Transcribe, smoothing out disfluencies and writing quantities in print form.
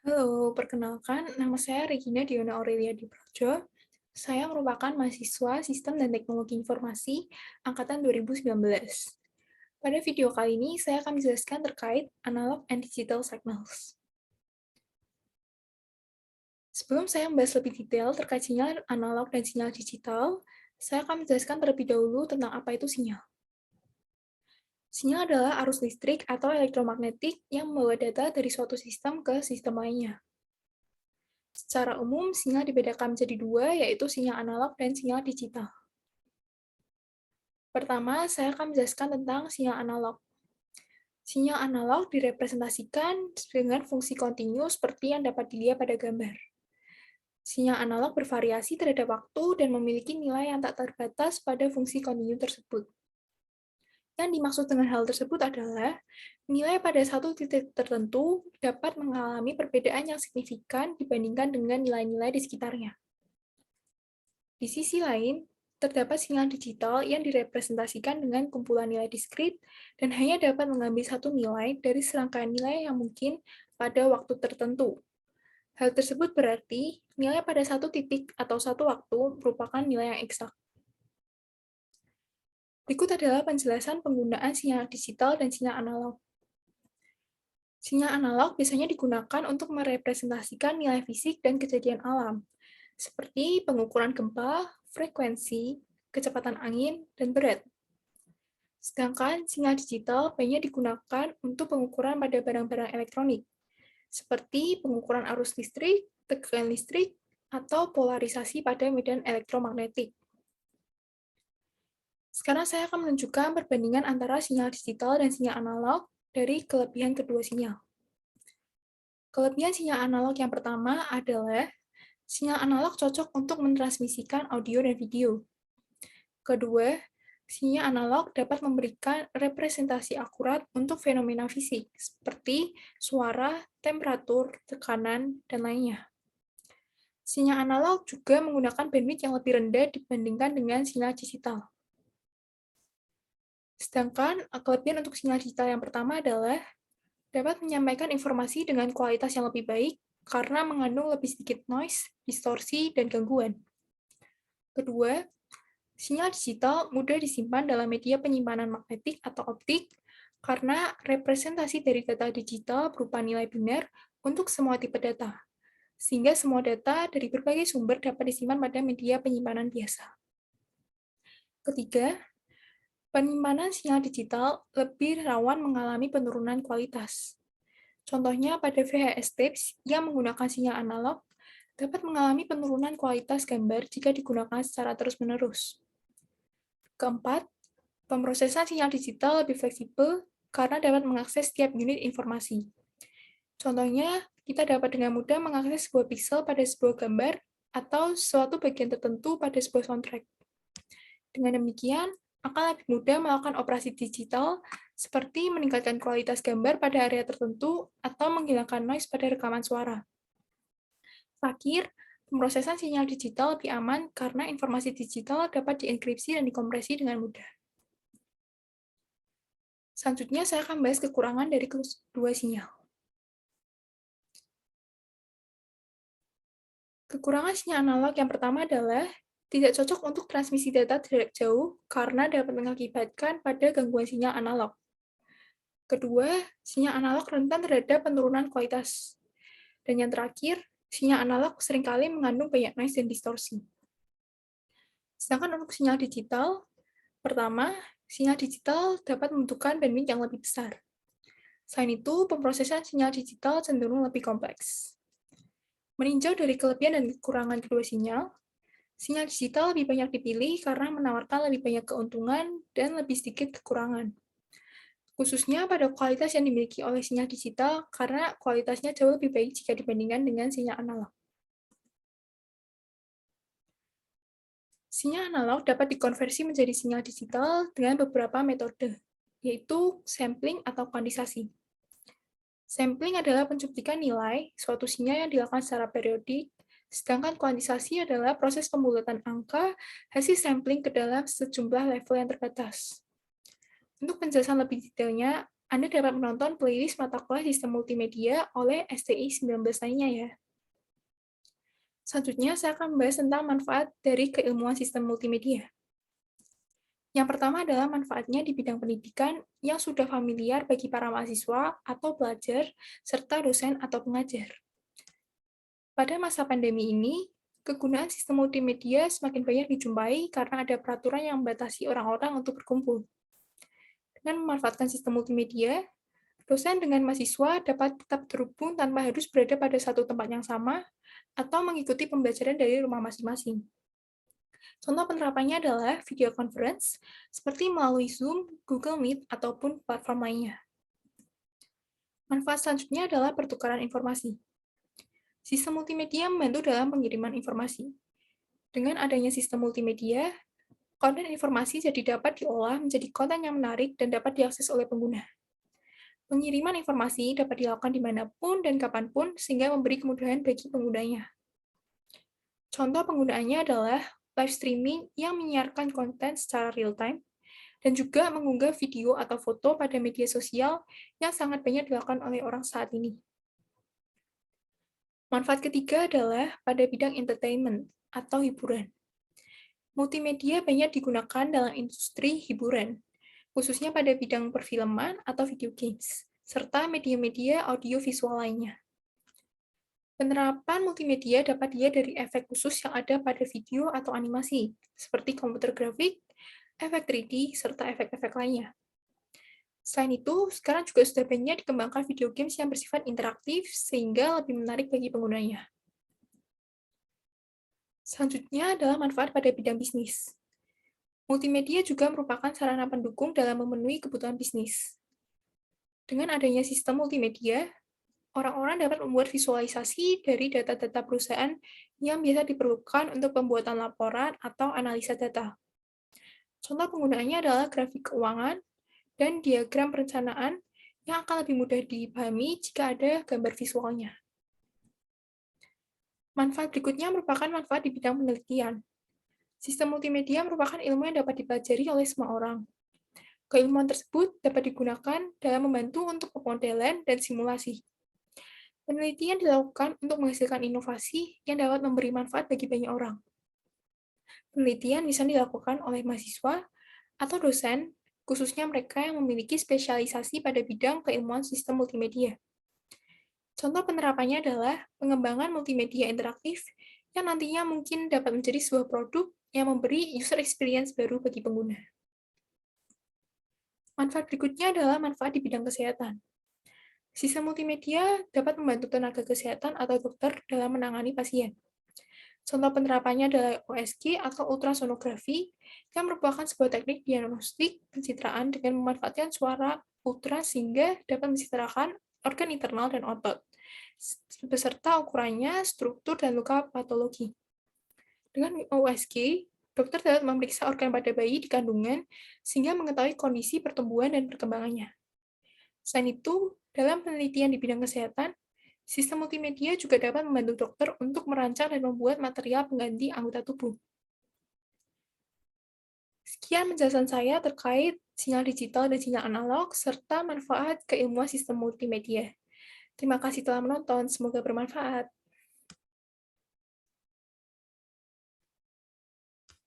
Halo, perkenalkan, nama saya Regina Diona Aurelia Diprojo. Saya merupakan mahasiswa Sistem dan Teknologi Informasi Angkatan 2019. Pada video kali ini, saya akan menjelaskan terkait analog and digital signals. Sebelum saya membahas lebih detail terkait sinyal analog dan sinyal digital, saya akan menjelaskan terlebih dahulu tentang apa itu sinyal. Sinyal adalah arus listrik atau elektromagnetik yang membawa data dari suatu sistem ke sistem lainnya. Secara umum, sinyal dibedakan menjadi dua, yaitu sinyal analog dan sinyal digital. Pertama, saya akan menjelaskan tentang sinyal analog. Sinyal analog direpresentasikan dengan fungsi kontinu seperti yang dapat dilihat pada gambar. Sinyal analog bervariasi terhadap waktu dan memiliki nilai yang tak terbatas pada fungsi kontinu tersebut. Yang dimaksud dengan hal tersebut adalah nilai pada satu titik tertentu dapat mengalami perbedaan yang signifikan dibandingkan dengan nilai-nilai di sekitarnya. Di sisi lain, terdapat sinyal digital yang direpresentasikan dengan kumpulan nilai diskrit dan hanya dapat mengambil satu nilai dari serangkaian nilai yang mungkin pada waktu tertentu. Hal tersebut berarti nilai pada satu titik atau satu waktu merupakan nilai yang eksak. Berikut adalah penjelasan penggunaan sinyal digital dan sinyal analog. Sinyal analog biasanya digunakan untuk merepresentasikan nilai fisik dan kejadian alam, seperti pengukuran gempa, frekuensi, kecepatan angin, dan berat. Sedangkan sinyal digital banyak digunakan untuk pengukuran pada barang-barang elektronik, seperti pengukuran arus listrik, tegangan listrik, atau polarisasi pada medan elektromagnetik. Sekarang saya akan menunjukkan perbandingan antara sinyal digital dan sinyal analog dari kelebihan kedua sinyal. Kelebihan sinyal analog yang pertama adalah sinyal analog cocok untuk mentransmisikan audio dan video. Kedua, sinyal analog dapat memberikan representasi akurat untuk fenomena fisik, seperti suara, temperatur, tekanan, dan lainnya. Sinyal analog juga menggunakan bandwidth yang lebih rendah dibandingkan dengan sinyal digital. Sedangkan kelebihan untuk sinyal digital yang pertama adalah dapat menyampaikan informasi dengan kualitas yang lebih baik karena mengandung lebih sedikit noise, distorsi, dan gangguan. Kedua, sinyal digital mudah disimpan dalam media penyimpanan magnetik atau optik karena representasi dari data digital berupa nilai benar untuk semua tipe data, sehingga semua data dari berbagai sumber dapat disimpan pada media penyimpanan biasa. Ketiga, penyimpanan sinyal digital lebih rawan mengalami penurunan kualitas. Contohnya pada VHS tapes yang menggunakan sinyal analog dapat mengalami penurunan kualitas gambar jika digunakan secara terus-menerus. Keempat, pemrosesan sinyal digital lebih fleksibel karena dapat mengakses setiap unit informasi. Contohnya, kita dapat dengan mudah mengakses sebuah pixel pada sebuah gambar atau suatu bagian tertentu pada sebuah soundtrack. Dengan demikian, akan lebih mudah melakukan operasi digital seperti meningkatkan kualitas gambar pada area tertentu atau menghilangkan noise pada rekaman suara. Terakhir, pemrosesan sinyal digital lebih aman karena informasi digital dapat dienkripsi dan dikompresi dengan mudah. Selanjutnya, saya akan bahas kekurangan dari kedua sinyal. Kekurangan sinyal analog yang pertama adalah tidak cocok untuk transmisi data jarak jauh karena dapat mengakibatkan pada gangguan sinyal analog. Kedua, sinyal analog rentan terhadap penurunan kualitas. Dan yang terakhir, sinyal analog seringkali mengandung banyak noise dan distorsi. Sedangkan untuk sinyal digital, pertama, sinyal digital dapat membutuhkan bandwidth yang lebih besar. Selain itu, pemrosesan sinyal digital cenderung lebih kompleks. Meninjau dari kelebihan dan kekurangan kedua sinyal digital lebih banyak dipilih karena menawarkan lebih banyak keuntungan dan lebih sedikit kekurangan. Khususnya pada kualitas yang dimiliki oleh sinyal digital karena kualitasnya jauh lebih baik jika dibandingkan dengan sinyal analog. Sinyal analog dapat dikonversi menjadi sinyal digital dengan beberapa metode, yaitu sampling atau kuantisasi. Sampling adalah pencutikan nilai suatu sinyal yang dilakukan secara periodik, sedangkan kuantisasi adalah proses pembulatan angka hasil sampling ke dalam sejumlah level yang terbatas. Untuk penjelasan lebih detailnya, Anda dapat menonton playlist mata kuliah sistem multimedia oleh STI 19 lainnya ya. Selanjutnya, saya akan membahas tentang manfaat dari keilmuan sistem multimedia. Yang pertama adalah manfaatnya di bidang pendidikan yang sudah familiar bagi para mahasiswa atau pelajar, serta dosen atau pengajar. Pada masa pandemi ini, kegunaan sistem multimedia semakin banyak dijumpai karena ada peraturan yang membatasi orang-orang untuk berkumpul. Dengan memanfaatkan sistem multimedia, dosen dengan mahasiswa dapat tetap terhubung tanpa harus berada pada satu tempat yang sama atau mengikuti pembelajaran dari rumah masing-masing. Contoh penerapannya adalah video conference, seperti melalui Zoom, Google Meet, ataupun platform lainnya. Manfaat selanjutnya adalah pertukaran informasi. Sistem multimedia membantu dalam pengiriman informasi. Dengan adanya sistem multimedia, konten informasi jadi dapat diolah menjadi konten yang menarik dan dapat diakses oleh pengguna. Pengiriman informasi dapat dilakukan dimanapun dan kapanpun sehingga memberi kemudahan bagi penggunanya. Contoh penggunaannya adalah live streaming yang menyiarkan konten secara real-time, dan juga mengunggah video atau foto pada media sosial yang sangat banyak dilakukan oleh orang saat ini. Manfaat ketiga adalah pada bidang entertainment atau hiburan. Multimedia banyak digunakan dalam industri hiburan, khususnya pada bidang perfilman atau video games, serta media-media audiovisual lainnya. Penerapan multimedia dapat dilihat dari efek khusus yang ada pada video atau animasi, seperti komputer grafik, efek 3D, serta efek-efek lainnya. Selain itu, sekarang juga sudah banyak dikembangkan video games yang bersifat interaktif sehingga lebih menarik bagi penggunanya. Selanjutnya adalah manfaat pada bidang bisnis. Multimedia juga merupakan sarana pendukung dalam memenuhi kebutuhan bisnis. Dengan adanya sistem multimedia, orang-orang dapat membuat visualisasi dari data-data perusahaan yang biasa diperlukan untuk pembuatan laporan atau analisa data. Contoh penggunaannya adalah grafik keuangan dan diagram perencanaan yang akan lebih mudah dipahami jika ada gambar visualnya. Manfaat berikutnya merupakan manfaat di bidang penelitian. Sistem multimedia merupakan ilmu yang dapat dipelajari oleh semua orang. Keilmuan tersebut dapat digunakan dalam membantu untuk pemodelan dan simulasi. Penelitian dilakukan untuk menghasilkan inovasi yang dapat memberi manfaat bagi banyak orang. Penelitian bisa dilakukan oleh mahasiswa atau dosen, khususnya mereka yang memiliki spesialisasi pada bidang keilmuan sistem multimedia. Contoh penerapannya adalah pengembangan multimedia interaktif yang nantinya mungkin dapat menjadi sebuah produk yang memberi user experience baru bagi pengguna. Manfaat berikutnya adalah manfaat di bidang kesehatan. Sistem multimedia dapat membantu tenaga kesehatan atau dokter dalam menangani pasien. Contoh penerapannya adalah USG atau ultrasonografi, yang merupakan sebuah teknik diagnostik pencitraan dengan memanfaatkan suara ultra sehingga dapat mencitrakan organ internal dan otot, beserta ukurannya, struktur, dan luka patologi. Dengan USG, dokter dapat memeriksa organ pada bayi di kandungan sehingga mengetahui kondisi pertumbuhan dan perkembangannya. Selain itu, dalam penelitian di bidang kesehatan, sistem multimedia juga dapat membantu dokter untuk merancang dan membuat material pengganti anggota tubuh. Sekian penjelasan saya terkait sinyal digital dan sinyal analog, serta manfaat keilmuan sistem multimedia. Terima kasih telah menonton, semoga bermanfaat.